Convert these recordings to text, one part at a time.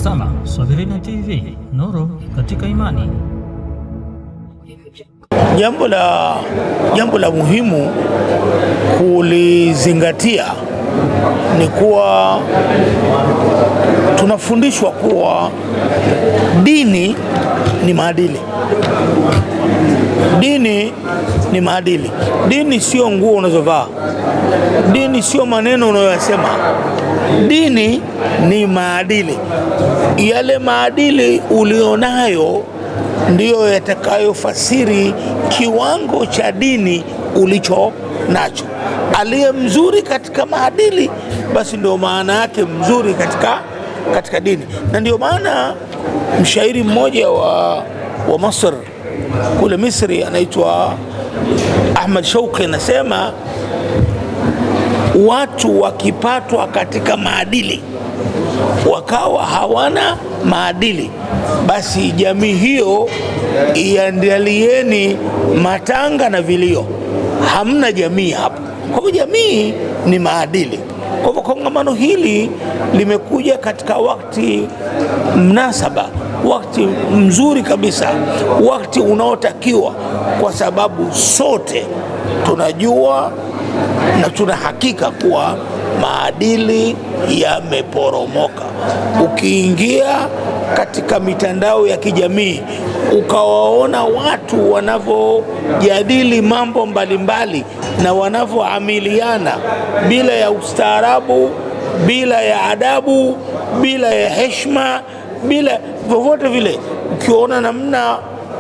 Unatazama Swahilina TV, nuru katika imani. Jambo la muhimu kulizingatia ni kuwa tunafundishwa kuwa dini ni maadili. Dini ni maadili. Dini sio nguo unazovaa. Dini sio maneno unayoyasema. Dini ni maadili. Yale maadili ulionayo ndiyo yatakayofasiri kiwango cha dini ulicho nacho. Aliye mzuri katika maadili, basi ndio maana yake mzuri katika dini. Na ndio maana mshairi mmoja wa Masr kule Misri anaitwa Ahmad Shauqi anasema, watu wakipatwa katika maadili wakawa hawana maadili, basi jamii hiyo iandalieni matanga na vilio. Hamna jamii hapo. Kwa hivyo jamii ni maadili. Kwa hivyo kongamano hili limekuja katika wakati mnasaba, wakati mzuri kabisa, wakati unaotakiwa, kwa sababu sote tunajua na tuna hakika kuwa maadili yameporomoka. Ukiingia katika mitandao ya kijamii ukawaona watu wanavyojadili mambo mbalimbali na wanavyoamiliana bila ya ustaarabu, bila ya adabu, bila ya heshima, bila vyovyote vile, ukiona namna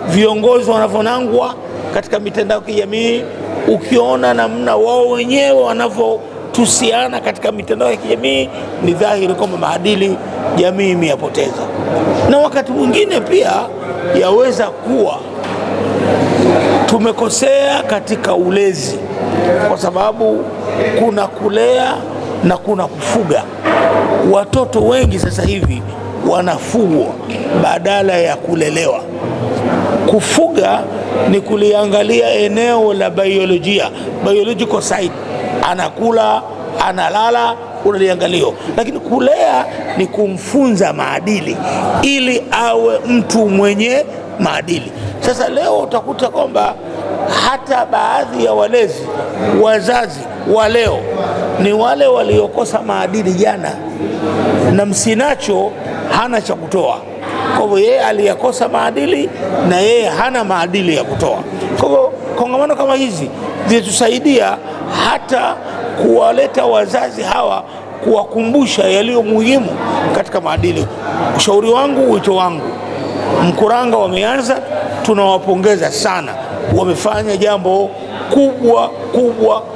viongozi wanavyonangwa katika mitandao ya kijamii, ukiona namna wao wenyewe wanavyotusiana katika mitandao ya kijamii, ni dhahiri kwamba maadili jamii imeyapoteza. Na wakati mwingine pia yaweza kuwa tumekosea katika ulezi, kwa sababu kuna kulea na kuna kufuga. Watoto wengi sasa hivi wanafugwa badala ya kulelewa. Kufuga ni kuliangalia eneo la biolojia, biological side, anakula, analala, unaliangalio. Lakini kulea ni kumfunza maadili ili awe mtu mwenye maadili. Sasa leo utakuta kwamba hata baadhi ya wazazi wa leo ni wale waliokosa maadili jana, na msinacho hana cha kutoa. Kwa hivyo yeye aliyakosa maadili na yeye hana maadili ya kutoa. Kwa hivyo kongamano kama hizi zinatusaidia hata kuwaleta wazazi hawa, kuwakumbusha yaliyo muhimu katika maadili. Ushauri wangu, wito wangu, Mkuranga wameanza, tunawapongeza sana. Wamefanya jambo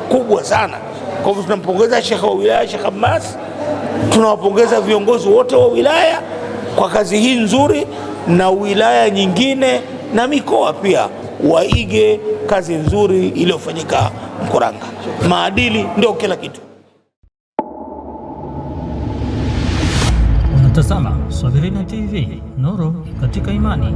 kubwa sana. Kwa hivyo tunampongeza Sheikh wa wilaya, Sheikh Abbas. Tunawapongeza viongozi wote wa wilaya kwa kazi hii nzuri, na wilaya nyingine na mikoa pia waige kazi nzuri iliyofanyika Mkuranga. Maadili ndio kila kitu. Unatazama Swahilina TV, nuru katika imani.